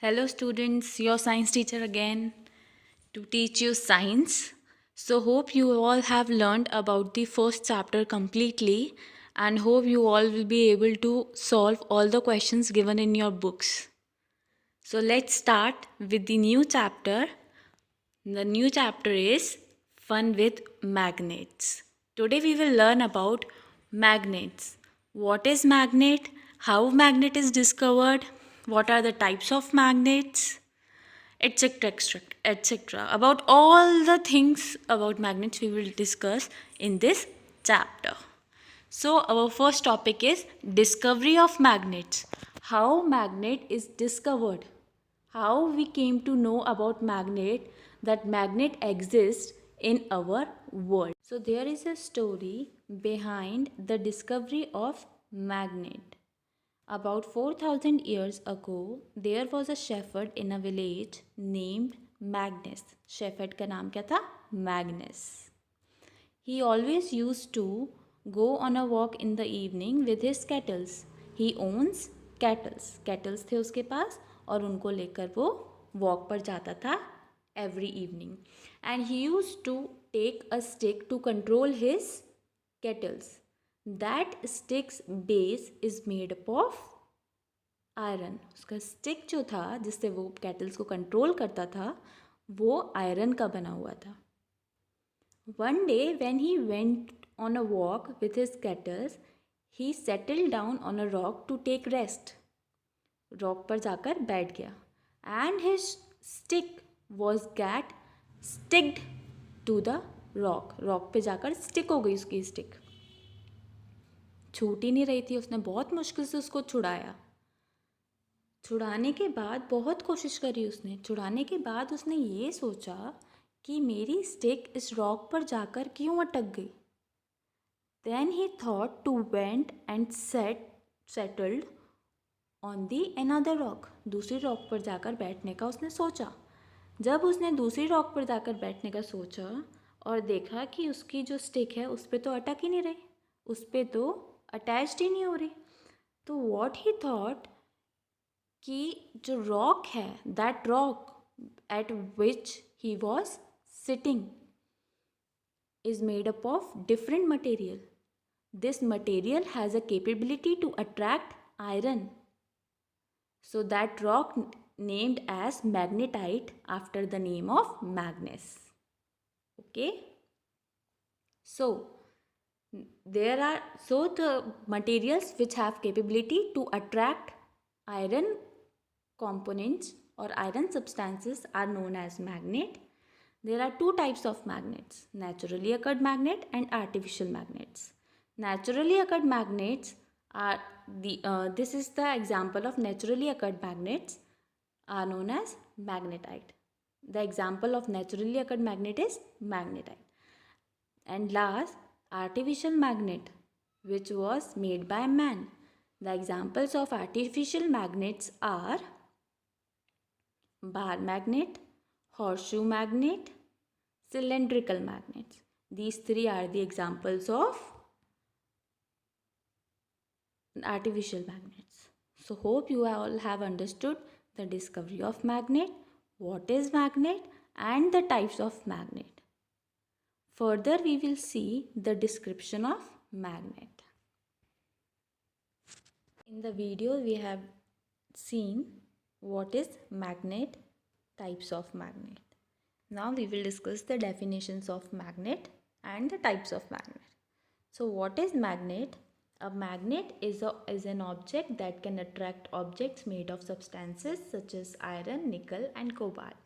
Hello students, your science teacher again to teach you science. So hope you all have learned about the first chapter completely and hope you all will be able to solve all the questions given in your books. So let's start with the new chapter. The new chapter is Fun with Magnets. Today we will learn about magnets. What is magnet? How magnet is discovered? What are the types of magnets? Etc. etc. etc. About all the things about magnets we will discuss in this chapter. So our first topic is discovery of magnets. How magnet is discovered. How we came to know about magnet, that magnet exists in our world. So there is a story behind the discovery of magnet. About 4,000 years ago, there was a shepherd in a village named Magnus. Shepherd का नाम क्या था? Magnus. He always used to go on a walk in the evening with his kettles. He owns kettles. Kettles थे उसके पास और उनको लेकर वो walk पर जाता था every evening. And he used to take a stick to control his kettles. That stick's base is made up of iron. उसका स्टिक जो था जिससे वो केटल्स को कंट्रोल करता था वो आयरन का बना हुआ था. One day when he went on a walk with his cattles he settle down on a rock to take rest. Rock पर जाकर बैठ गया and his stick was get sticked to the rock. रॉक पे जाकर स्टिक हो गई उसकी स्टिक. छूट ही नहीं रही थी. उसने बहुत मुश्किल से उसको छुड़ाया. छुड़ाने के बाद बहुत कोशिश करी उसने. छुड़ाने के बाद उसने ये सोचा कि मेरी स्टिक इस रॉक पर जाकर क्यों अटक गई. Then he thought to went and settled on the another rock. दूसरी रॉक पर जाकर बैठने का उसने सोचा. जब उसने दूसरी रॉक पर जाकर बैठने का सोचा और देखा कि उसकी जो स्टिक है उस पर तो अटक ही नहीं रही, उस पर तो अटैच्ड ही नहीं हो रही, तो वॉट ही थॉट कि जो रॉक है, that rock eight which he was sitting is made up of different material. This material has a capability to attract iron. So that rock named as magnetite after the name of Magnus. Okay. So the materials which have capability to attract iron components or iron substances are known as magnet. There are two types of magnets, naturally occurred magnet and artificial magnets. Naturally occurred magnets are this is the example of naturally occurred magnets are known as magnetite. The example of naturally occurred magnet is magnetite. And last, artificial magnet which was made by man. The examples of artificial magnets are bar magnet, horseshoe magnet, cylindrical magnets. These three are the examples of artificial magnets. So hope you all have understood the discovery of magnet, what is magnet and the types of magnet. Further we will see the description of magnet. In the video we have seen what is magnet, types of magnet. Now we will discuss the definitions of magnet and the types of magnet. So what is magnet? A magnet is an object that can attract objects made of substances such as iron, nickel and cobalt.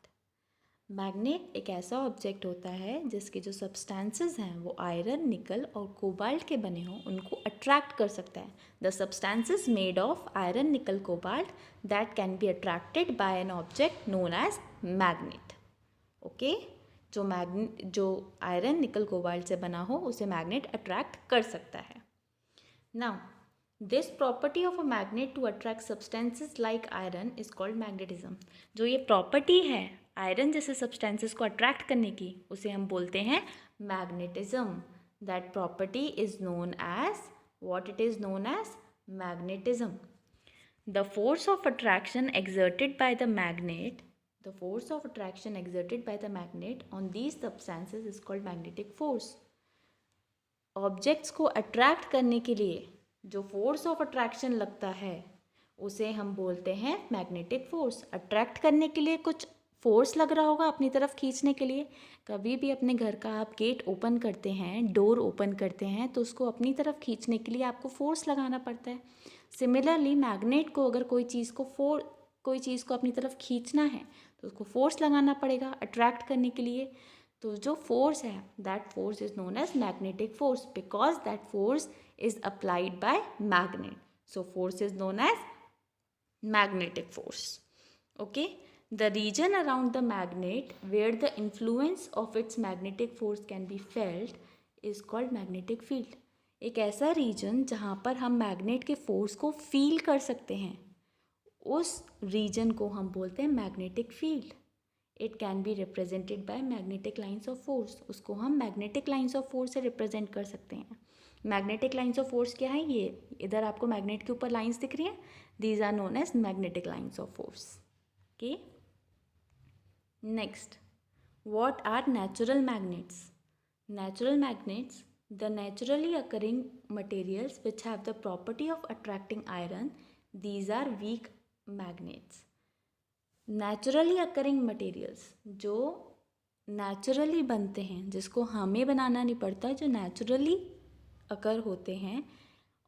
Magnet एक ऐसा object होता है जिसके जो substances हैं वो iron, निकल और कोबाल्ट के बने हों, उनको अट्रैक्ट कर सकता है. The substances made of iron, nickel, cobalt that can be attracted by an object known as magnet. Okay. जो आयरन, निकल, कोबाल्ट से बना हो उसे मैग्नेट अट्रैक्ट कर सकता है. Now this property of a magnet to attract substances like iron is called magnetism. जो ये प्रॉपर्टी है आयरन जैसे सब्सटेंसेस को अट्रैक्ट करने की उसे हम बोलते हैं magnetism. That property is known as what it is known as magnetism. The force of attraction exerted by the magnet on these substances is called magnetic force. Objects को attract करने के लिए जो फोर्स ऑफ अट्रैक्शन लगता है उसे हम बोलते हैं मैग्नेटिक फोर्स. अट्रैक्ट करने के लिए कुछ फोर्स लग रहा होगा अपनी तरफ खींचने के लिए. कभी भी अपने घर का आप गेट ओपन करते हैं, डोर ओपन करते हैं, तो उसको अपनी तरफ खींचने के लिए आपको फोर्स लगाना पड़ता है. सिमिलरली मैग्नेट को अगर कोई चीज़ को अपनी तरफ खींचना है तो उसको फोर्स लगाना पड़ेगा अट्रैक्ट करने के लिए. तो जो फोर्स है that force is known as magnetic force because that force is applied by magnet. So force is known as magnetic force. Okay, the region around the magnet where the influence of its magnetic force can be felt is called magnetic field. एक ऐसा reason जहाँ पर हम magnet के force को feel कर सकते हैं, उस रीजन को हम बोलते हैं magnetic field. It can be represented by magnetic lines of force. उसको हम मैग्नेटिक लाइन्स ऑफ फोर्स से रिप्रेजेंट कर सकते हैं. मैग्नेटिक लाइन्स ऑफ फोर्स क्या है? ये इधर आपको मैग्नेट के ऊपर लाइन्स दिख रही हैं. These are known as magnetic lines of force. Okay. Next, what are natural magnets? Natural magnets, the naturally occurring materials which have the property of attracting iron. These are weak magnets. Naturally occurring materials, जो naturally बनते हैं, जिसको हमें बनाना नहीं पड़ता, जो naturally occur होते हैं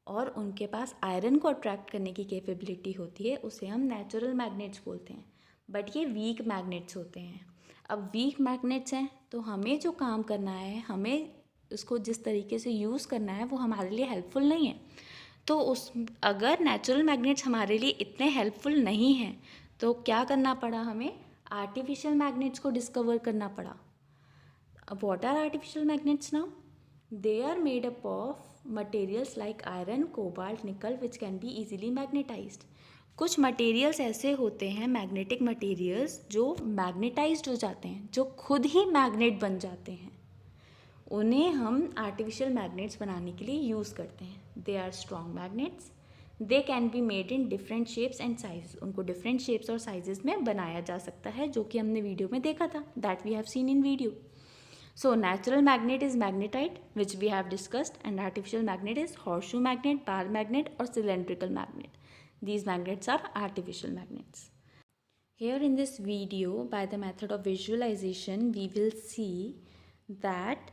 और उनके पास आयरन को अट्रैक्ट करने की कैपेबिलिटी होती है, उसे हम नेचुरल मैग्नेट्स बोलते हैं. बट ये वीक मैग्नेट्स होते हैं. अब वीक मैग्नेट्स हैं तो हमें जो काम करना है, हमें उसको जिस तरीके से यूज़ करना है वो हमारे लिए हेल्पफुल नहीं है. तो अगर नेचुरल मैग्नेट्स हमारे लिए इतने हेल्पफुल नहीं हैं तो क्या करना पड़ा हमें? आर्टिफिशियल मैग्नेट्स को डिस्कवर करना पड़ा. अब what are artificial magnets now? They are made up of materials like iron, cobalt, nickel which can be easily magnetized. कुछ मटेरियल्स ऐसे होते हैं मैग्नेटिक मटेरियल्स जो मैग्नेटाइज्ड हो जाते हैं, जो खुद ही मैग्नेट बन जाते हैं. उन्हें हम आर्टिफिशियल मैग्नेट्स बनाने के लिए यूज़ करते हैं. They are strong magnets. They can be made in different shapes and size. उनको डिफरेंट शेप्स और साइजेस में बनाया जा सकता है, जो कि हमने वीडियो में देखा था. That we have seen in video. So natural magnet is magnetite, which we have discussed, and artificial magnet is horseshoe magnet, bar magnet or cylindrical magnet. These magnets are artificial magnets. Here in this video, by the method of visualization, we will see that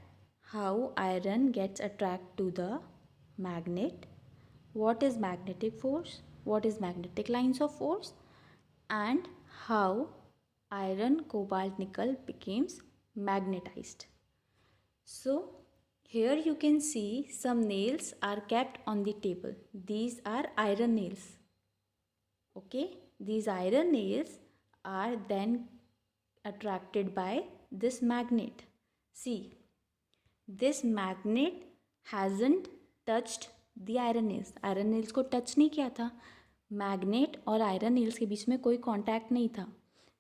how iron gets attracted to the magnet, what is magnetic force, what is magnetic lines of force, and how iron, cobalt, nickel becomes magnetized. So here you can see some nails are kept on the table. These are iron nails. Okay, these iron nails are then attracted by this magnet. See, this magnet hasn't touched the iron nails. Iron nails को touch नहीं किया था. Magnet और iron Niels के बीच में कोई contact नहीं था.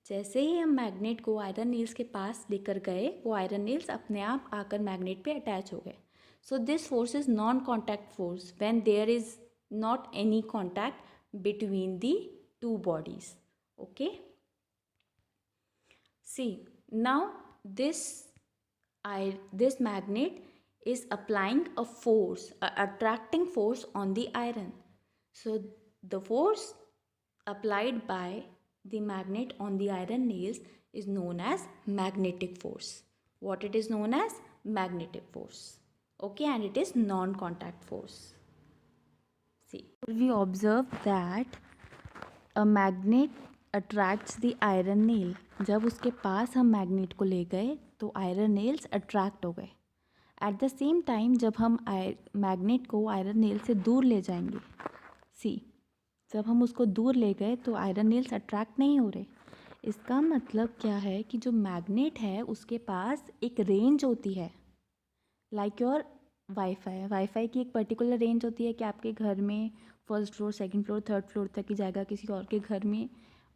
जैसे ही हम मैग्नेट को आयरन नील्स के पास लेकर गए, वो आयरन नील्स अपने आप आकर मैग्नेट पे अटैच हो गए. So this force is non contact force when there is not any contact between the two bodies. Okay, see now this magnet is applying a force, attracting force on the iron. So the force applied by the magnet on the iron nails is known as magnetic force. What it is known as? Magnetic force. Okay, and it is non-contact force. See, we observe that a magnet attracts the iron nail. जब उसके पास हम magnet को ले गए तो iron nails attract हो गए. At the same time जब हम मैग्नेट को आयरन नेल से दूर ले जाएंगे, सी, जब हम उसको दूर ले गए तो आयरन नेल्स अट्रैक्ट नहीं हो रहे. इसका मतलब क्या है कि जो मैग्नेट है उसके पास एक रेंज होती है, लाइक योर वाईफाई की एक पर्टिकुलर रेंज होती है कि आपके घर में first floor, second floor, third floor तक ही जाएगा, किसी और के घर में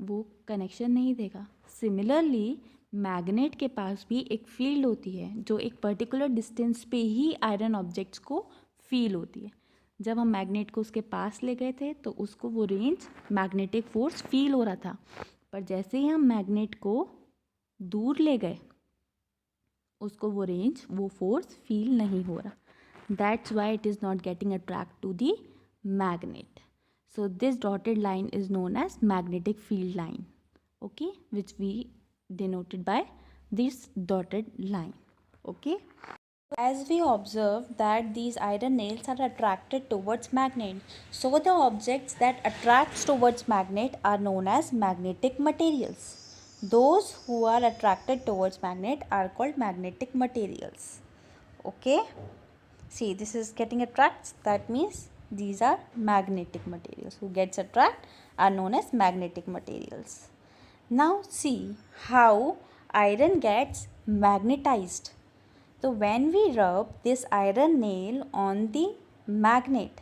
वो कनेक्शन नहीं देगा. सिमिलरली मैग्नेट के पास भी एक फील्ड होती है जो एक पर्टिकुलर डिस्टेंस पे ही आयरन ऑब्जेक्ट्स को फील होती है. जब हम मैग्नेट को उसके पास ले गए थे तो उसको वो रेंज मैग्नेटिक फोर्स फील हो रहा था, पर जैसे ही हम मैग्नेट को दूर ले गए उसको वो रेंज, वो फोर्स फील नहीं हो रहा। That's why it is not getting attract to the magnet. So this dotted line is known as magnetic field line, okay, which we denoted by this dotted line, okay. As we observe that these iron nails are attracted towards magnet, so the objects that attracts towards magnet are known as magnetic materials. Those who are attracted towards magnet are called magnetic materials, okay. See, this is getting attracts, that means these are magnetic materials. Who gets attract are known as magnetic materials. Now see how iron gets magnetized. So when we rub this iron nail on the magnet,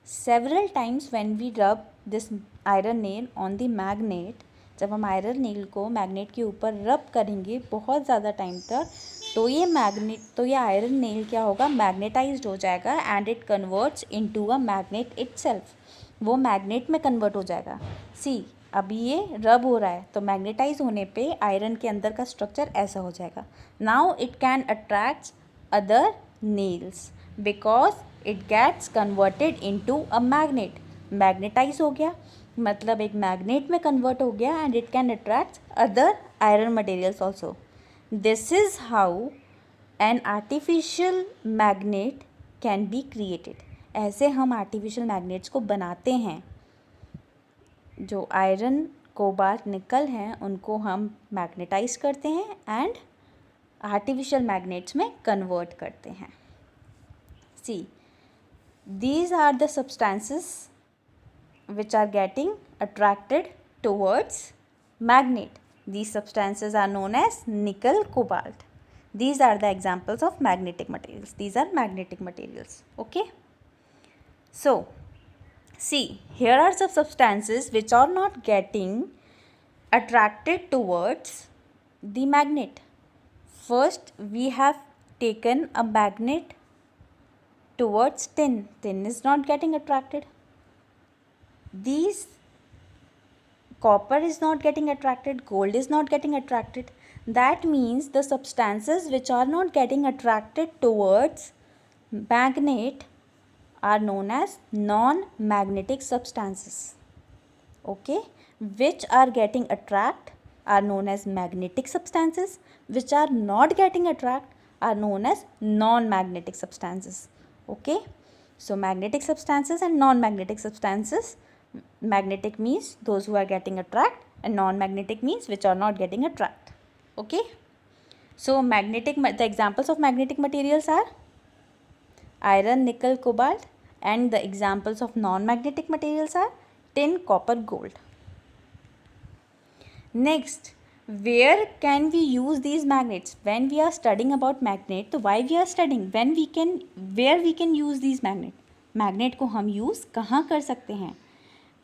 several times when we rub this iron nail on the magnet, जब हम iron nail को magnet के ऊपर रब करेंगे बहुत ज़्यादा time तक, तो ये आयरन नेल क्या होगा, मैग्नेटाइज्ड हो जाएगा and it converts into a magnet itself. वो मैग्नेट में कन्वर्ट हो जाएगा. सी, अभी ये रब हो रहा है तो मैग्नेटाइज होने पे आयरन के अंदर का स्ट्रक्चर ऐसा हो जाएगा. Now it can attract other nails because it gets converted into a magnet. Magnetize हो गया मतलब एक मैग्नेट में कन्वर्ट हो गया and it can attract other iron materials also. This is how an artificial magnet can be created. ऐसे हम artificial magnets को बनाते हैं. जो आयरन, कोबाल्ट, निकल हैं उनको हम मैग्नेटाइज करते हैं एंड आर्टिफिशियल मैग्नेट्स में कन्वर्ट करते हैं. सी, these are the substances which are getting attracted towards magnet. These substances are known as nickel, cobalt. These are the examples of magnetic materials. These are magnetic materials, okay. So see, here are some substances which are not getting attracted towards the magnet. First we have taken a magnet towards tin. Tin is not getting attracted. These copper is not getting attracted, gold is not getting attracted. That means the substances which are not getting attracted towards magnet are known as non-magnetic substances, okay. Which are getting attract are known as magnetic substances, which are not getting attract are known as non-magnetic substances, okay. So magnetic substances and non-magnetic substances. Magnetic means those who are getting attract and non-magnetic means which are not getting attract, okay. So the examples of magnetic materials are iron, nickel, cobalt, and the examples of non-magnetic materials are tin, copper, gold. Next, where can we use these magnets? When we are studying about magnet, तो why we are studying? Where we can use these magnet? Magnet को हम use कहाँ कर सकते हैं?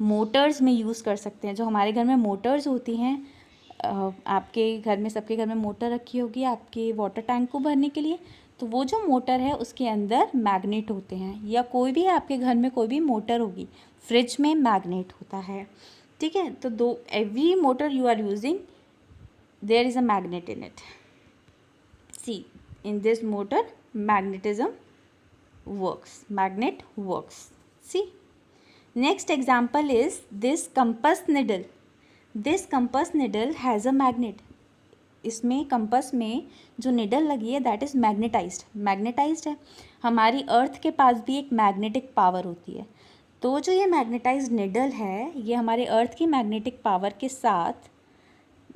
Motors में use कर सकते हैं. जो हमारे घर में मोटर्स होती हैं, आपके घर में, सबके घर में मोटर रखी होगी आपके वाटर टैंक को भरने के लिए, तो वो जो मोटर है उसके अंदर मैग्नेट होते हैं. या कोई भी आपके घर में कोई भी मोटर होगी, फ्रिज में मैग्नेट होता है, ठीक है. तो every motor you are using there is a magnet in it. See, in this motor magnetism works, magnet works. See, next example is this compass needle. This compass needle has a magnet. इसमें compass में जो needle लगी है that is magnetised है. हमारी अर्थ के पास भी एक मैग्नेटिक पावर होती है. तो जो ये मैग्नेटाइज्ड निडल है ये हमारे अर्थ की मैग्नेटिक पावर के साथ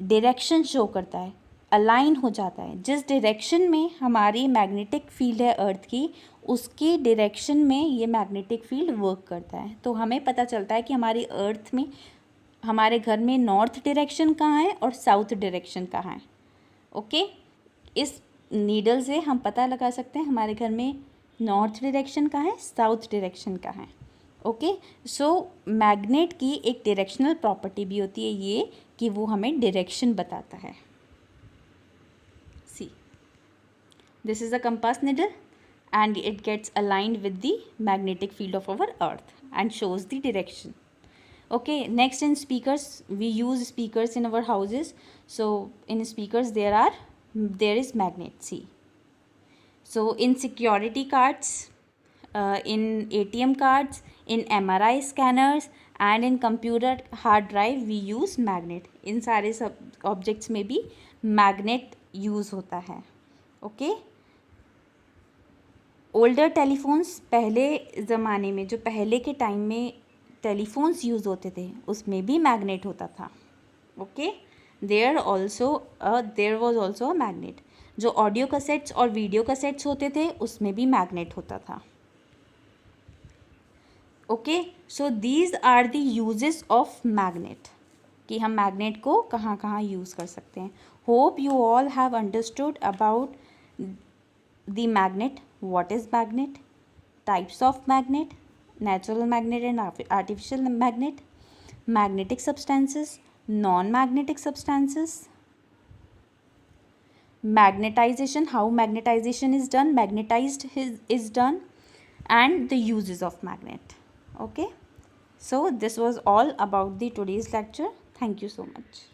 डायरेक्शन शो करता है, अलाइन हो जाता है. जिस डायरेक्शन में हमारी मैग्नेटिक फील्ड है अर्थ की, उसकी डायरेक्शन में ये मैग्नेटिक फील्ड वर्क करता है. तो हमें पता चलता है कि हमारी अर्थ में, हमारे घर में नॉर्थ डायरेक्शन कहाँ है और साउथ डायरेक्शन कहाँ है, ओके. इस नीडल से हम पता लगा सकते हैं हमारे घर में नॉर्थ डायरेक्शन कहाँ है, साउथ डायरेक्शन कहाँ है, ओके. सो मैग्नेट की एक डायरेक्शनल प्रॉपर्टी भी होती है ये कि वो हमें डायरेक्शन बताता है. See, this is a compass needle and it gets aligned with the magnetic field of our earth and shows the direction. Okay, next in speakers, we use speakers in our houses. So in speakers there is magnet, see. So in security cards, in ATM cards, in MRI scanners and in computer hard drive we use magnet. इन सारे सब objects में भी magnet use होता है. Okay. Older telephones, पहले ज़माने में जो पहले के टाइम में टेलीफोन्स यूज़ होते थे उसमें भी मैग्नेट होता था. Okay. There was also a magnet. जो ऑडियो कैसेट्स और वीडियो कैसेट्स होते थे उसमें भी मैग्नेट होता था. Okay. So these are the uses of magnet, कि हम मैग्नेट को कहाँ कहाँ यूज़ कर सकते हैं. Hope you all have understood about the magnet. What is magnet, types of magnet, natural magnet and artificial magnet, magnetic substances, non-magnetic substances, magnetization, how magnetization is done, magnetized is done, and the uses of magnet. Okay, so this was all about the today's lecture. Thank you so much.